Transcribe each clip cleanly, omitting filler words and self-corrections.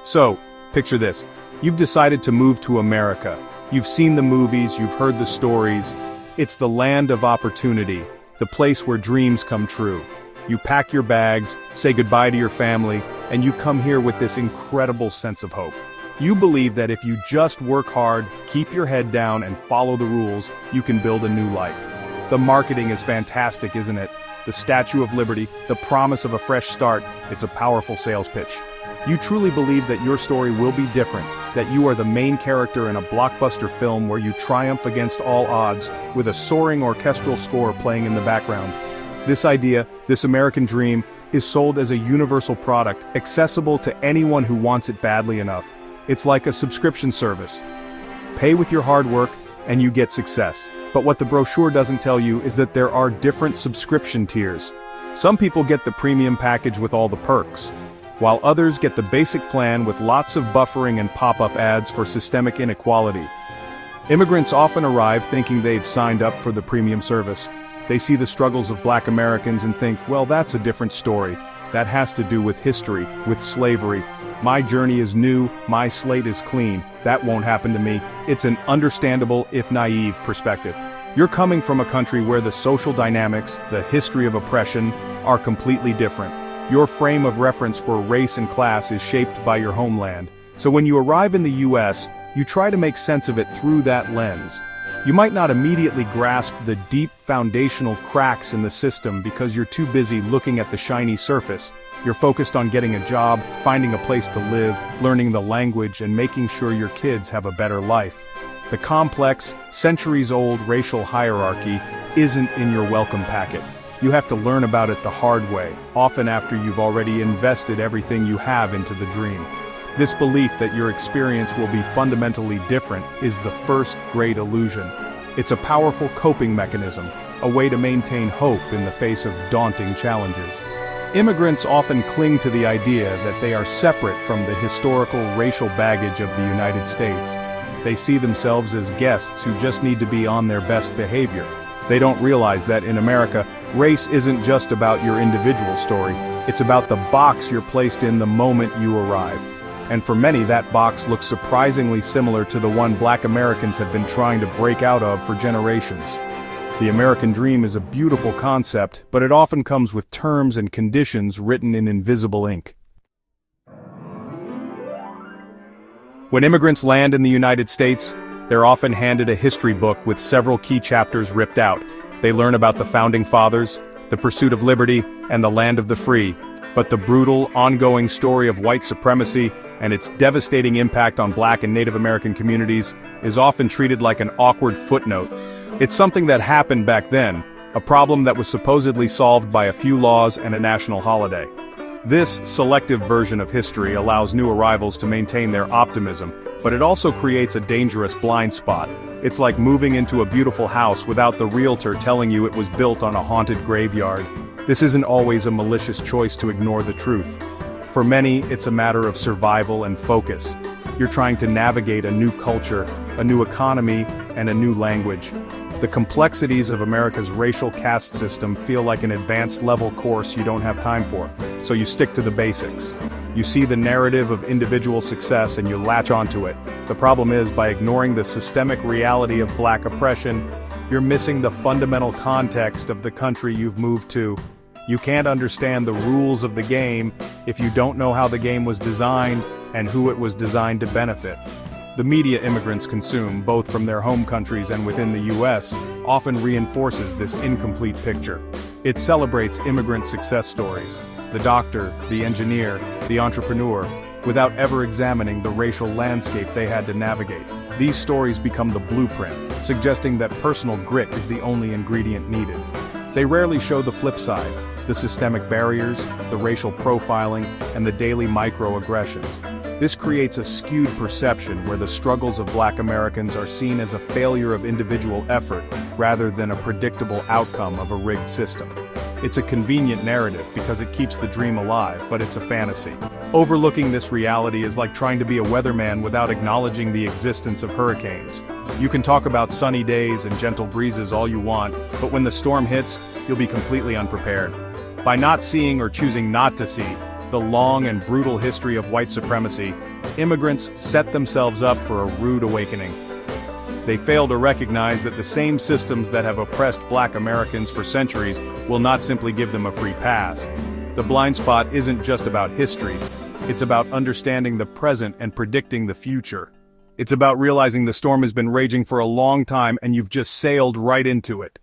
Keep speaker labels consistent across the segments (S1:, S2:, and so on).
S1: So, picture this. You've decided to move to America. You've seen the movies, you've heard the stories. It's the land of opportunity, the place where dreams come true. You pack your bags, say goodbye to your family, and you come here with this incredible sense of hope. You believe that if you just work hard, keep your head down, and follow the rules, you can build a new life. The marketing is fantastic, isn't it? The Statue of Liberty, the promise of a fresh start, it's a powerful sales pitch. You truly believe that your story will be different, that you are the main character in a blockbuster film where you triumph against all odds, with a soaring orchestral score playing in the background. This idea, this American dream, is sold as a universal product, accessible to anyone who wants it badly enough. It's like a subscription service. Pay with your hard work, and you get success. But what the brochure doesn't tell you is that there are different subscription tiers. Some people get the premium package with all the perks, while others get the basic plan with lots of buffering and pop-up ads for systemic inequality. Immigrants often arrive thinking they've signed up for the premium service. They see the struggles of Black Americans and think, well, that's a different story. That has to do with history, with slavery. My journey is new, my slate is clean. That won't happen to me. It's an understandable, if naive, perspective. You're coming from a country where the social dynamics, the history of oppression, are completely different. Your frame of reference for race and class is shaped by your homeland. So when you arrive in the US, you try to make sense of it through that lens. You might not immediately grasp the deep foundational cracks in the system because you're too busy looking at the shiny surface. You're focused on getting a job, finding a place to live, learning the language, and making sure your kids have a better life. The complex, centuries-old racial hierarchy isn't in your welcome packet. You have to learn about it the hard way, often after you've already invested everything you have into the dream. This belief that your experience will be fundamentally different is the first great illusion. It's a powerful coping mechanism, a way to maintain hope in the face of daunting challenges. Immigrants often cling to the idea that they are separate from the historical racial baggage of the United States. They see themselves as guests who just need to be on their best behavior. They don't realize that in America, race isn't just about your individual story, it's about the box you're placed in the moment you arrive. And for many, that box looks surprisingly similar to the one Black Americans have been trying to break out of for generations. The American dream is a beautiful concept, but it often comes with terms and conditions written in invisible ink. When immigrants land in the United States, they're often handed a history book with several key chapters ripped out. They learn about the Founding Fathers, the pursuit of liberty, and the land of the free. But the brutal, ongoing story of white supremacy and its devastating impact on Black and Native American communities is often treated like an awkward footnote. It's something that happened back then, a problem that was supposedly solved by a few laws and a national holiday. This selective version of history allows new arrivals to maintain their optimism, but it also creates a dangerous blind spot. It's like moving into a beautiful house without the realtor telling you it was built on a haunted graveyard. This isn't always a malicious choice to ignore the truth. For many, it's a matter of survival and focus. You're trying to navigate a new culture, a new economy, and a new language. The complexities of America's racial caste system feel like an advanced level course you don't have time for, so you stick to the basics. You see the narrative of individual success and you latch onto it. The problem is, by ignoring the systemic reality of Black oppression, you're missing the fundamental context of the country you've moved to. You can't understand the rules of the game if you don't know how the game was designed and who it was designed to benefit. The media immigrants consume, both from their home countries and within the US, often reinforces this incomplete picture. It celebrates immigrant success stories, the doctor, the engineer, the entrepreneur, without ever examining the racial landscape they had to navigate. These stories become the blueprint, suggesting that personal grit is the only ingredient needed. They rarely show the flip side, the systemic barriers, the racial profiling, and the daily microaggressions. This creates a skewed perception where the struggles of Black Americans are seen as a failure of individual effort rather than a predictable outcome of a rigged system. It's a convenient narrative because it keeps the dream alive, but it's a fantasy. Overlooking this reality is like trying to be a weatherman without acknowledging the existence of hurricanes. You can talk about sunny days and gentle breezes all you want, but when the storm hits, you'll be completely unprepared. By not seeing or choosing not to see the long and brutal history of white supremacy, immigrants set themselves up for a rude awakening. They fail to recognize that the same systems that have oppressed Black Americans for centuries will not simply give them a free pass. The blind spot isn't just about history. It's about understanding the present and predicting the future. It's about realizing the storm has been raging for a long time and you've just sailed right into it.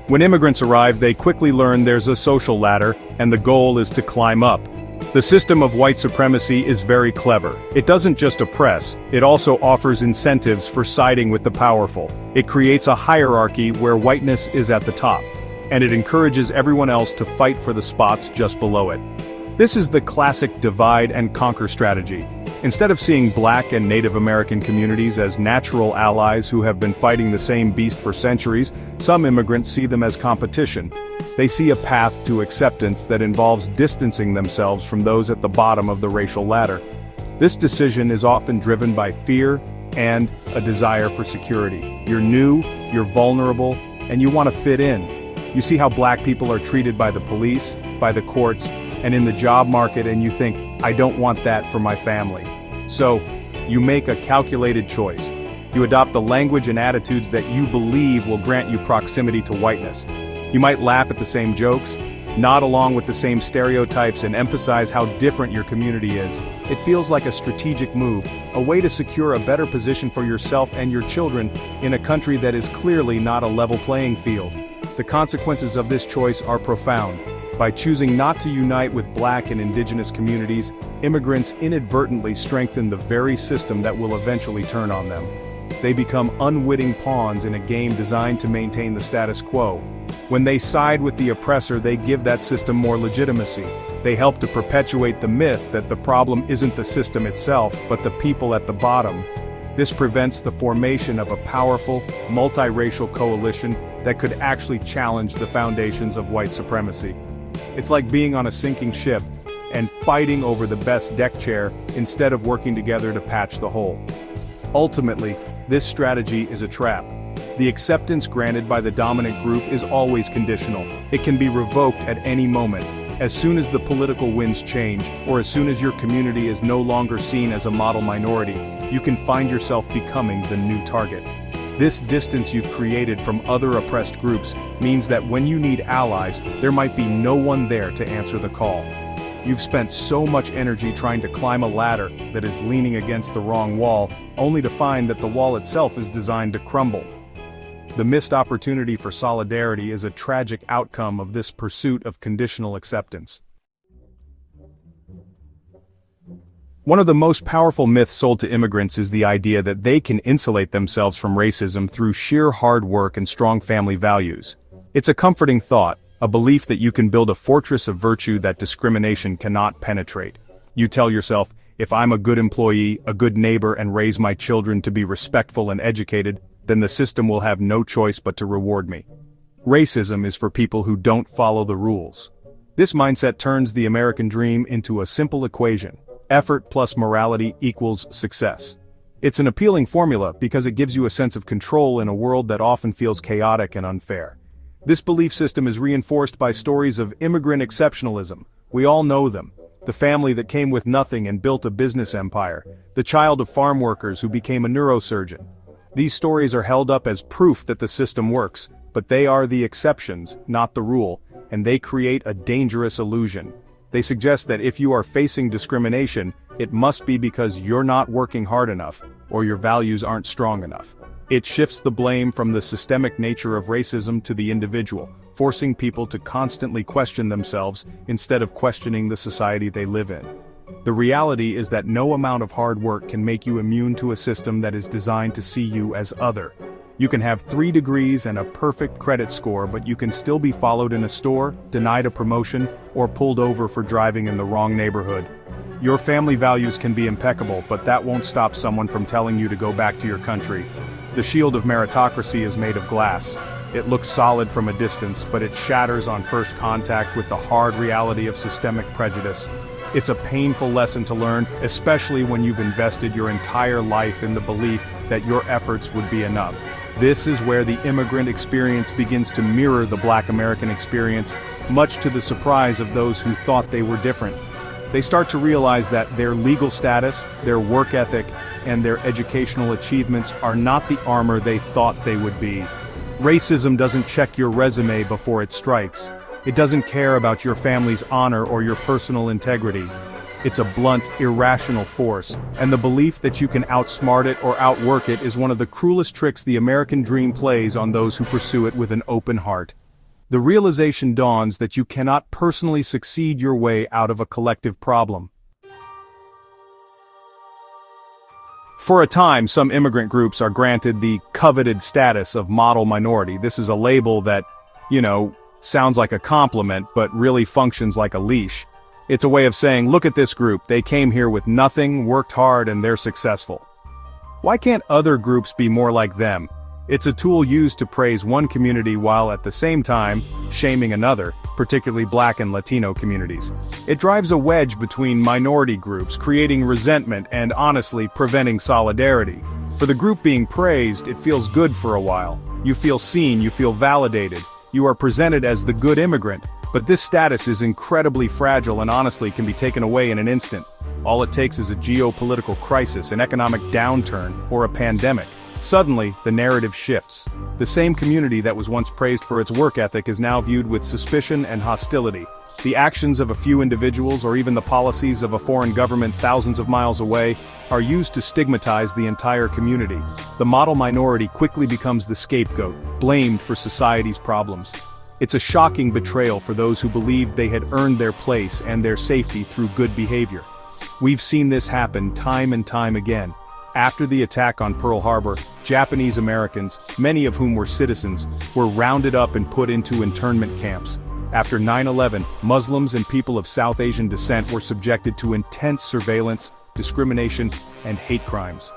S1: When immigrants arrive, they quickly learn there's a social ladder, and the goal is to climb up. The system of white supremacy is very clever. It doesn't just oppress, it also offers incentives for siding with the powerful. It creates a hierarchy where whiteness is at the top, and it encourages everyone else to fight for the spots just below it. This is the classic divide and conquer strategy. Instead of seeing Black and Native American communities as natural allies who have been fighting the same beast for centuries, some immigrants see them as competition. They see a path to acceptance that involves distancing themselves from those at the bottom of the racial ladder. This decision is often driven by fear and a desire for security. You're new, you're vulnerable, and you want to fit in. You see how Black people are treated by the police, by the courts, and in the job market, and you think, I don't want that for my family. So, you make a calculated choice. You adopt the language and attitudes that you believe will grant you proximity to whiteness. You might laugh at the same jokes, nod along with the same stereotypes, and emphasize how different your community is. It feels like a strategic move, a way to secure a better position for yourself and your children in a country that is clearly not a level playing field. The consequences of this choice are profound. By choosing not to unite with Black and Indigenous communities, immigrants inadvertently strengthen the very system that will eventually turn on them. They become unwitting pawns in a game designed to maintain the status quo. When they side with the oppressor, they give that system more legitimacy. They help to perpetuate the myth that the problem isn't the system itself, but the people at the bottom. This prevents the formation of a powerful, multiracial coalition that could actually challenge the foundations of white supremacy. It's like being on a sinking ship and fighting over the best deck chair instead of working together to patch the hole. Ultimately, this strategy is a trap. The acceptance granted by the dominant group is always conditional. It can be revoked at any moment. As soon as the political winds change, or as soon as your community is no longer seen as a model minority, you can find yourself becoming the new target. This distance you've created from other oppressed groups means that when you need allies, there might be no one there to answer the call. You've spent so much energy trying to climb a ladder that is leaning against the wrong wall, only to find that the wall itself is designed to crumble. The missed opportunity for solidarity is a tragic outcome of this pursuit of conditional acceptance. One of the most powerful myths sold to immigrants is the idea that they can insulate themselves from racism through sheer hard work and strong family values. It's a comforting thought, a belief that you can build a fortress of virtue that discrimination cannot penetrate. You tell yourself, if I'm a good employee, a good neighbor, and raise my children to be respectful and educated, then the system will have no choice but to reward me. Racism is for people who don't follow the rules. This mindset turns the American dream into a simple equation. Effort plus morality equals success. It's an appealing formula because it gives you a sense of control in a world that often feels chaotic and unfair. This belief system is reinforced by stories of immigrant exceptionalism. We all know them. The family that came with nothing and built a business empire. The child of farm workers who became a neurosurgeon. These stories are held up as proof that the system works, but they are the exceptions, not the rule, and they create a dangerous illusion. They suggest that if you are facing discrimination, it must be because you're not working hard enough, or your values aren't strong enough. It shifts the blame from the systemic nature of racism to the individual, forcing people to constantly question themselves instead of questioning the society they live in. The reality is that no amount of hard work can make you immune to a system that is designed to see you as other. You can have 3 degrees and a perfect credit score, but you can still be followed in a store, denied a promotion, or pulled over for driving in the wrong neighborhood. Your family values can be impeccable, but that won't stop someone from telling you to go back to your country. The shield of meritocracy is made of glass. It looks solid from a distance, but it shatters on first contact with the hard reality of systemic prejudice. It's a painful lesson to learn, especially when you've invested your entire life in the belief that your efforts would be enough. This is where the immigrant experience begins to mirror the Black American experience, much to the surprise of those who thought they were different. They start to realize that their legal status, their work ethic, and their educational achievements are not the armor they thought they would be. Racism doesn't check your resume before it strikes. It doesn't care about your family's honor or your personal integrity. It's a blunt, irrational force, and the belief that you can outsmart it or outwork it is one of the cruelest tricks the American dream plays on those who pursue it with an open heart. The realization dawns that you cannot personally succeed your way out of a collective problem. For a time, some immigrant groups are granted the coveted status of model minority. This is a label that, sounds like a compliment but really functions like a leash. It's a way of saying, look at this group, they came here with nothing, worked hard, and they're successful. Why can't other groups be more like them? It's a tool used to praise one community while at the same time shaming another, particularly Black and Latino communities. It drives a wedge between minority groups, creating resentment and, honestly, preventing solidarity. For the group being praised, it feels good for a while. You feel seen, you feel validated. You are presented as the good immigrant, but this status is incredibly fragile and honestly can be taken away in an instant. All it takes is a geopolitical crisis, an economic downturn, or a pandemic. Suddenly, the narrative shifts. The same community that was once praised for its work ethic is now viewed with suspicion and hostility. The actions of a few individuals or even the policies of a foreign government thousands of miles away are used to stigmatize the entire community. The model minority quickly becomes the scapegoat, blamed for society's problems. It's a shocking betrayal for those who believed they had earned their place and their safety through good behavior. We've seen this happen time and time again. After the attack on Pearl Harbor, Japanese Americans, many of whom were citizens, were rounded up and put into internment camps. After 9/11, Muslims and people of South Asian descent were subjected to intense surveillance, discrimination, and hate crimes.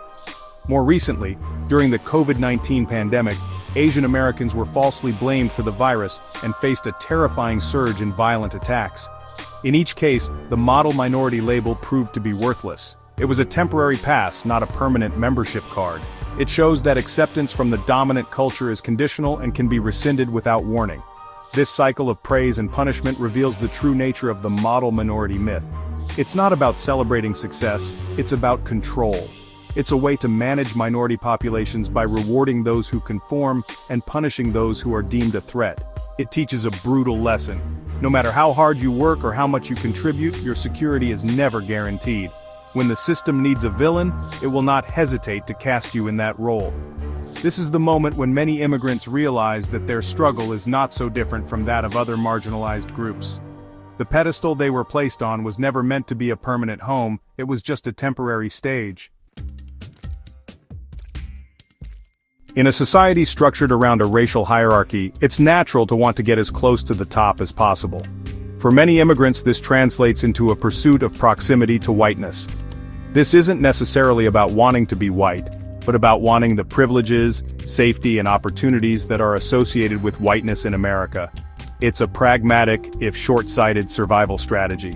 S1: More recently, during the COVID-19 pandemic, Asian Americans were falsely blamed for the virus and faced a terrifying surge in violent attacks. In each case, the model minority label proved to be worthless. It was a temporary pass, not a permanent membership card. It shows that acceptance from the dominant culture is conditional and can be rescinded without warning. This cycle of praise and punishment reveals the true nature of the model minority myth. It's not about celebrating success, it's about control. It's a way to manage minority populations by rewarding those who conform and punishing those who are deemed a threat. It teaches a brutal lesson. No matter how hard you work or how much you contribute, your security is never guaranteed. When the system needs a villain, it will not hesitate to cast you in that role. This is the moment when many immigrants realize that their struggle is not so different from that of other marginalized groups. The pedestal they were placed on was never meant to be a permanent home, it was just a temporary stage. In a society structured around a racial hierarchy, it's natural to want to get as close to the top as possible. For many immigrants, this translates into a pursuit of proximity to whiteness. This isn't necessarily about wanting to be white, but about wanting the privileges, safety, and opportunities that are associated with whiteness in America. It's a pragmatic, if short-sighted, survival strategy.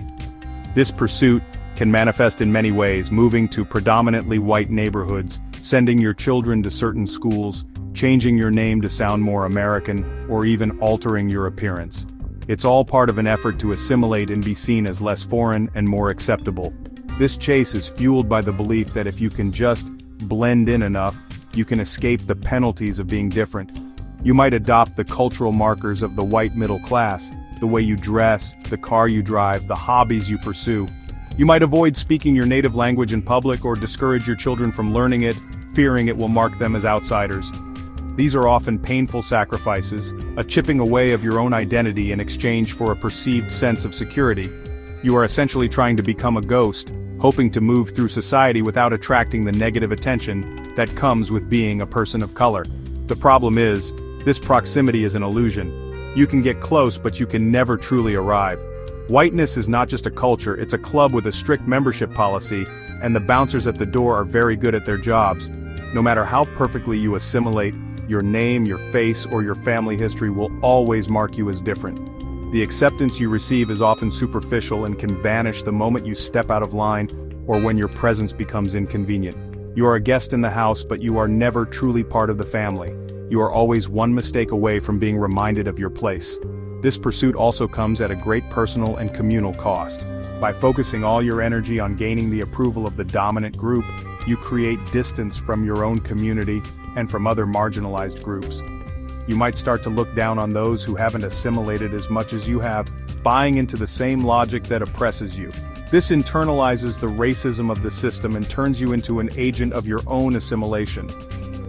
S1: This pursuit can manifest in many ways: moving to predominantly white neighborhoods, sending your children to certain schools, changing your name to sound more American, or even altering your appearance. It's all part of an effort to assimilate and be seen as less foreign and more acceptable. This chase is fueled by the belief that if you can just blend in enough, you can escape the penalties of being different. You might adopt the cultural markers of the white middle class, the way you dress, the car you drive, the hobbies you pursue. You might avoid speaking your native language in public or discourage your children from learning it, fearing it will mark them as outsiders. These are often painful sacrifices, a chipping away of your own identity in exchange for a perceived sense of security. You are essentially trying to become a ghost, hoping to move through society without attracting the negative attention that comes with being a person of color. The problem is, this proximity is an illusion. You can get close, but you can never truly arrive. Whiteness is not just a culture, it's a club with a strict membership policy, and the bouncers at the door are very good at their jobs. No matter how perfectly you assimilate, your name, your face, or your family history will always mark you as different. The acceptance you receive is often superficial and can vanish the moment you step out of line or when your presence becomes inconvenient. You are a guest in the house, but you are never truly part of the family. You are always one mistake away from being reminded of your place. This pursuit also comes at a great personal and communal cost. By focusing all your energy on gaining the approval of the dominant group, you create distance from your own community and from other marginalized groups. You might start to look down on those who haven't assimilated as much as you have, buying into the same logic that oppresses you. This internalizes the racism of the system and turns you into an agent of your own assimilation.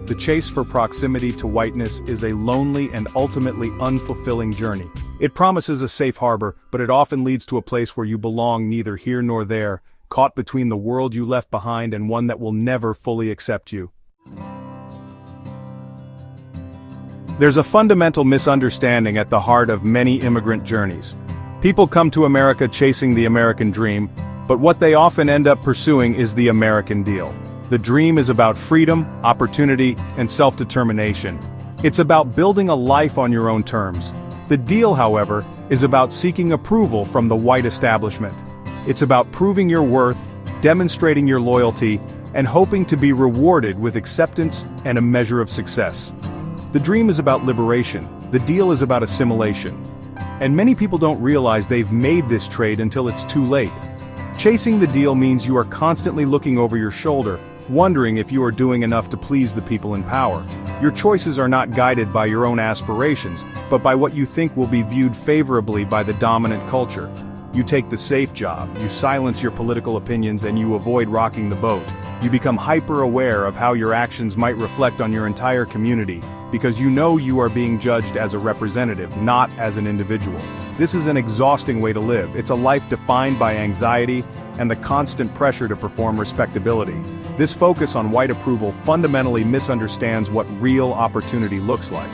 S1: The chase for proximity to whiteness is a lonely and ultimately unfulfilling journey. It promises a safe harbor, but it often leads to a place where you belong neither here nor there, caught between the world you left behind and one that will never fully accept you. There's a fundamental misunderstanding at the heart of many immigrant journeys. People come to America chasing the American dream, but what they often end up pursuing is the American deal. The dream is about freedom, opportunity, and self-determination. It's about building a life on your own terms. The deal, however, is about seeking approval from the white establishment. It's about proving your worth, demonstrating your loyalty, and hoping to be rewarded with acceptance and a measure of success. The dream is about liberation. The deal is about assimilation. And many people don't realize they've made this trade until it's too late. Chasing the deal means you are constantly looking over your shoulder, wondering if you are doing enough to please the people in power. Your choices are not guided by your own aspirations, but by what you think will be viewed favorably by the dominant culture. You take the safe job, you silence your political opinions, and you avoid rocking the boat. You become hyper-aware of how your actions might reflect on your entire community, because you know you are being judged as a representative, not as an individual. This is an exhausting way to live. It's a life defined by anxiety and the constant pressure to perform respectability. This focus on white approval fundamentally misunderstands what real opportunity looks like.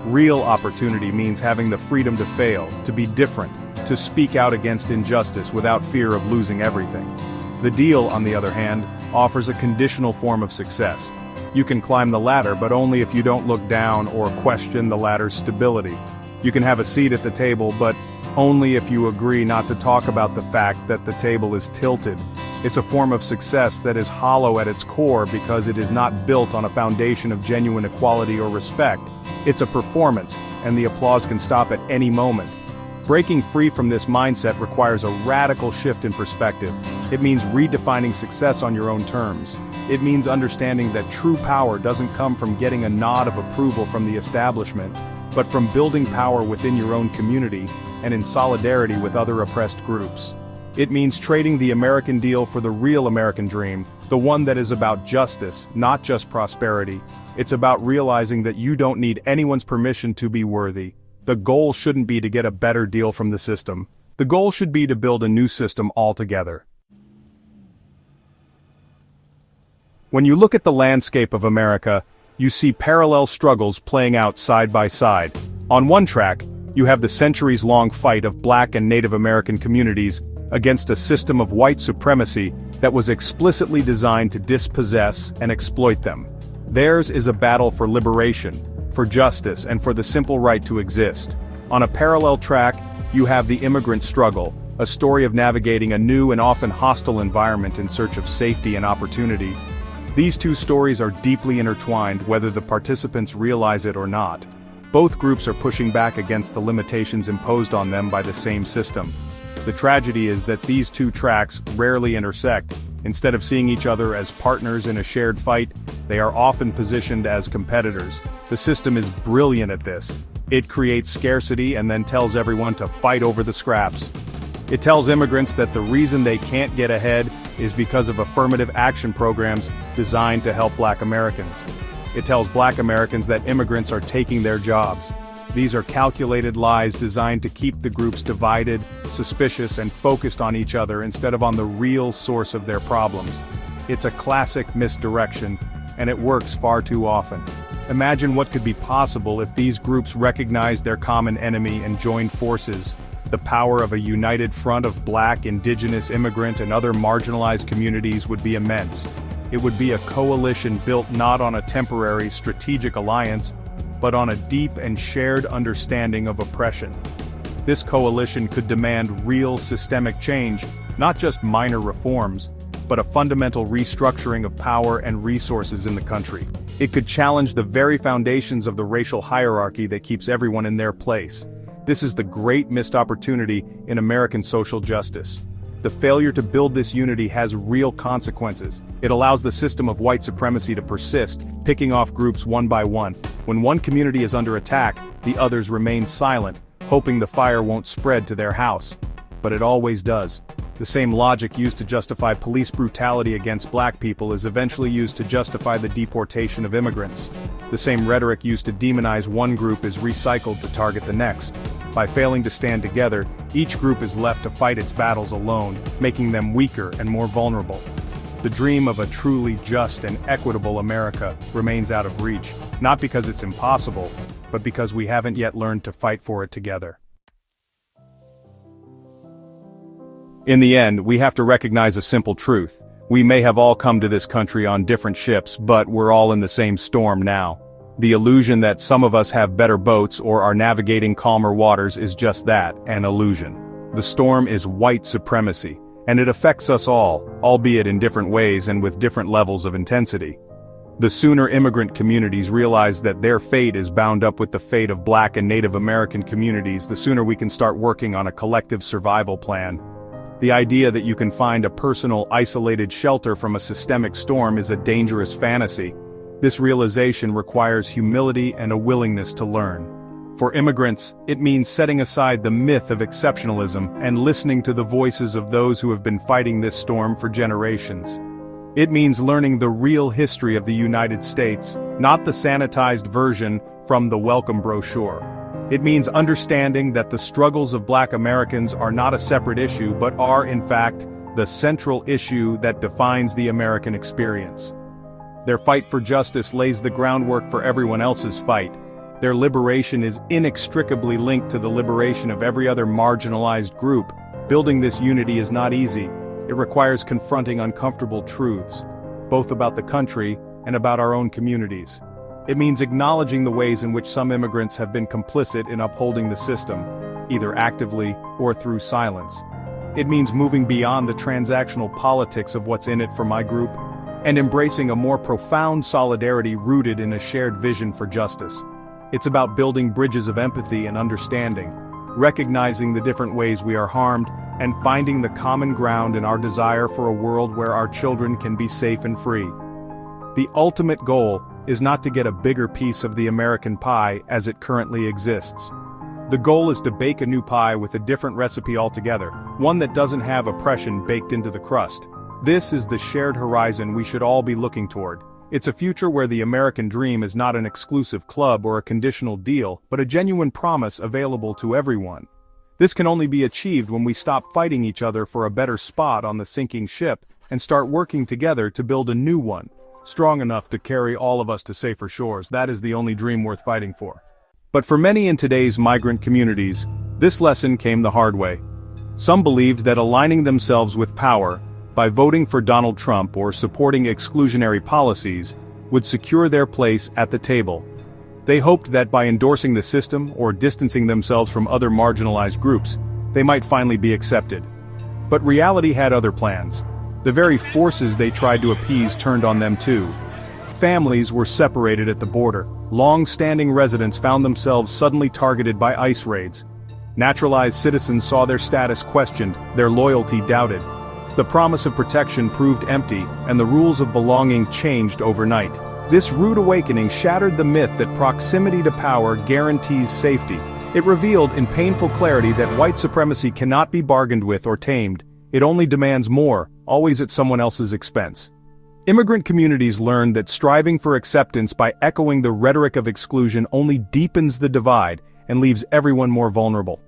S1: Real opportunity means having the freedom to fail, to be different, to speak out against injustice without fear of losing everything. The deal, on the other hand, offers a conditional form of success. You can climb the ladder, but only if you don't look down or question the ladder's stability. You can have a seat at the table, but only if you agree not to talk about the fact that the table is tilted. It's a form of success that is hollow at its core because it is not built on a foundation of genuine equality or respect. It's a performance, and the applause can stop at any moment. Breaking free from this mindset requires a radical shift in perspective. It means redefining success on your own terms. It means understanding that true power doesn't come from getting a nod of approval from the establishment, but from building power within your own community and in solidarity with other oppressed groups. It means trading the American deal for the real American dream, the one that is about justice, not just prosperity. It's about realizing that you don't need anyone's permission to be worthy. The goal shouldn't be to get a better deal from the system. The goal should be to build a new system altogether. When you look at the landscape of America, you see parallel struggles playing out side by side. On one track, you have the centuries-long fight of Black and Native American communities against a system of white supremacy that was explicitly designed to dispossess and exploit them. Theirs is a battle for liberation, for justice, and for the simple right to exist. On a parallel track, you have the immigrant struggle, a story of navigating a new and often hostile environment in search of safety and opportunity. These two stories are deeply intertwined, whether the participants realize it or not. Both groups are pushing back against the limitations imposed on them by the same system. The tragedy is that these two tracks rarely intersect. Instead of seeing each other as partners in a shared fight, they are often positioned as competitors. The system is brilliant at this. It creates scarcity and then tells everyone to fight over the scraps. It tells immigrants that the reason they can't get ahead is because of affirmative action programs designed to help Black Americans. It tells Black Americans that immigrants are taking their jobs. These are calculated lies designed to keep the groups divided, suspicious, and focused on each other instead of on the real source of their problems. It's a classic misdirection, and it works far too often. Imagine what could be possible if these groups recognized their common enemy and joined forces. The power of a united front of Black, Indigenous, immigrant, and other marginalized communities would be immense. It would be a coalition built not on a temporary strategic alliance, but on a deep and shared understanding of oppression. This coalition could demand real systemic change, not just minor reforms, but a fundamental restructuring of power and resources in the country. It could challenge the very foundations of the racial hierarchy that keeps everyone in their place. This is the great missed opportunity in American social justice. the failure to build this unity has real consequences. It allows the system of white supremacy to persist, picking off groups one by one. When one community is under attack, the others remain silent, hoping the fire won't spread to their house. But it always does. The same logic used to justify police brutality against black people is eventually used to justify the deportation of immigrants. The same rhetoric used to demonize one group is recycled to target the next. By failing to stand together, each group is left to fight its battles alone, making them weaker and more vulnerable. The dream of a truly just and equitable America remains out of reach, not because it's impossible, but because we haven't yet learned to fight for it together. In the end, we have to recognize a simple truth. We may have all come to this country on different ships, but we're all in the same storm now. The illusion that some of us have better boats or are navigating calmer waters is just that, an illusion. The storm is white supremacy, and it affects us all, albeit in different ways and with different levels of intensity. The sooner immigrant communities realize that their fate is bound up with the fate of Black and Native American communities, the sooner we can start working on a collective survival plan. The idea that you can find a personal, isolated shelter from a systemic storm is a dangerous fantasy. This realization requires humility and a willingness to learn. For immigrants, it means setting aside the myth of exceptionalism and listening to the voices of those who have been fighting this storm for generations. It means learning the real history of the United States, not the sanitized version from the welcome brochure. It means understanding that the struggles of Black Americans are not a separate issue but are, in fact, the central issue that defines the American experience. Their fight for justice lays the groundwork for everyone else's fight. Their liberation is inextricably linked to the liberation of every other marginalized group. Building this unity is not easy. It requires confronting uncomfortable truths, both about the country and about our own communities. It means acknowledging the ways in which some immigrants have been complicit in upholding the system, either actively or through silence. It means moving beyond the transactional politics of what's in it for my group, and embracing a more profound solidarity rooted in a shared vision for justice. It's about building bridges of empathy and understanding, recognizing the different ways we are harmed, and finding the common ground in our desire for a world where our children can be safe and free. The ultimate goal is not to get a bigger piece of the American pie as it currently exists. The goal is to bake a new pie with a different recipe altogether, one that doesn't have oppression baked into the crust. This is the shared horizon we should all be looking toward. It's a future where the American dream is not an exclusive club or a conditional deal, but a genuine promise available to everyone. This can only be achieved when we stop fighting each other for a better spot on the sinking ship and start working together to build a new one, strong enough to carry all of us to safer shores. That is the only dream worth fighting for. But for many in today's migrant communities, this lesson came the hard way. Some believed that aligning themselves with power, by voting for Donald Trump or supporting exclusionary policies, would secure their place at the table. They hoped that by endorsing the system or distancing themselves from other marginalized groups, they might finally be accepted. But reality had other plans. The very forces they tried to appease turned on them too. Families were separated at the border. Long-standing residents found themselves suddenly targeted by ICE raids. Naturalized citizens saw their status questioned, their loyalty doubted. The promise of protection proved empty, and the rules of belonging changed overnight. This rude awakening shattered the myth that proximity to power guarantees safety. It revealed in painful clarity that white supremacy cannot be bargained with or tamed. It only demands more, always at someone else's expense. Immigrant communities learned that striving for acceptance by echoing the rhetoric of exclusion only deepens the divide and leaves everyone more vulnerable.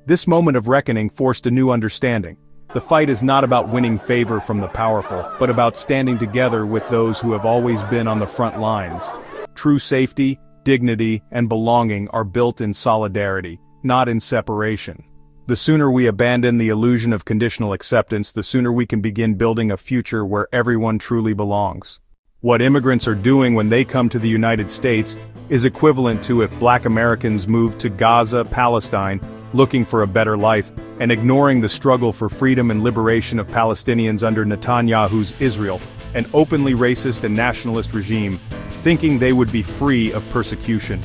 S1: This moment of reckoning forced a new understanding. The fight is not about winning favor from the powerful, but about standing together with those who have always been on the front lines. True safety, dignity, and belonging are built in solidarity, not in separation. The sooner we abandon the illusion of conditional acceptance, the sooner we can begin building a future where everyone truly belongs. What immigrants are doing when they come to the United States is equivalent to if Black Americans moved to Gaza, Palestine, looking for a better life, and ignoring the struggle for freedom and liberation of Palestinians under Netanyahu's Israel, an openly racist and nationalist regime, thinking they would be free of persecution.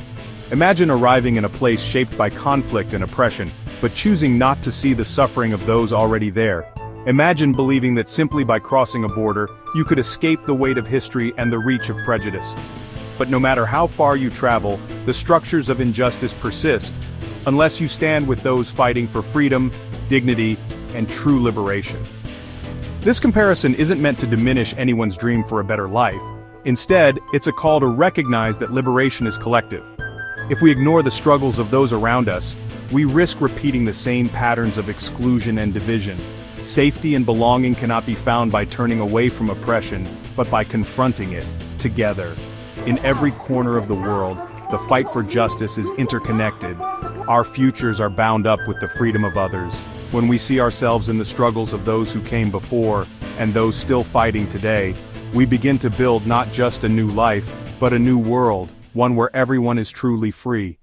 S1: Imagine arriving in a place shaped by conflict and oppression, but choosing not to see the suffering of those already there. Imagine believing that simply by crossing a border, you could escape the weight of history and the reach of prejudice. But no matter how far you travel, the structures of injustice persist, unless you stand with those fighting for freedom, dignity, and true liberation. This comparison isn't meant to diminish anyone's dream for a better life. Instead, it's a call to recognize that liberation is collective. If we ignore the struggles of those around us, we risk repeating the same patterns of exclusion and division. Safety and belonging cannot be found by turning away from oppression, but by confronting it, together. In every corner of the world, the fight for justice is interconnected. Our futures are bound up with the freedom of others. When we see ourselves in the struggles of those who came before, and those still fighting today, we begin to build not just a new life, but a new world, one where everyone is truly free.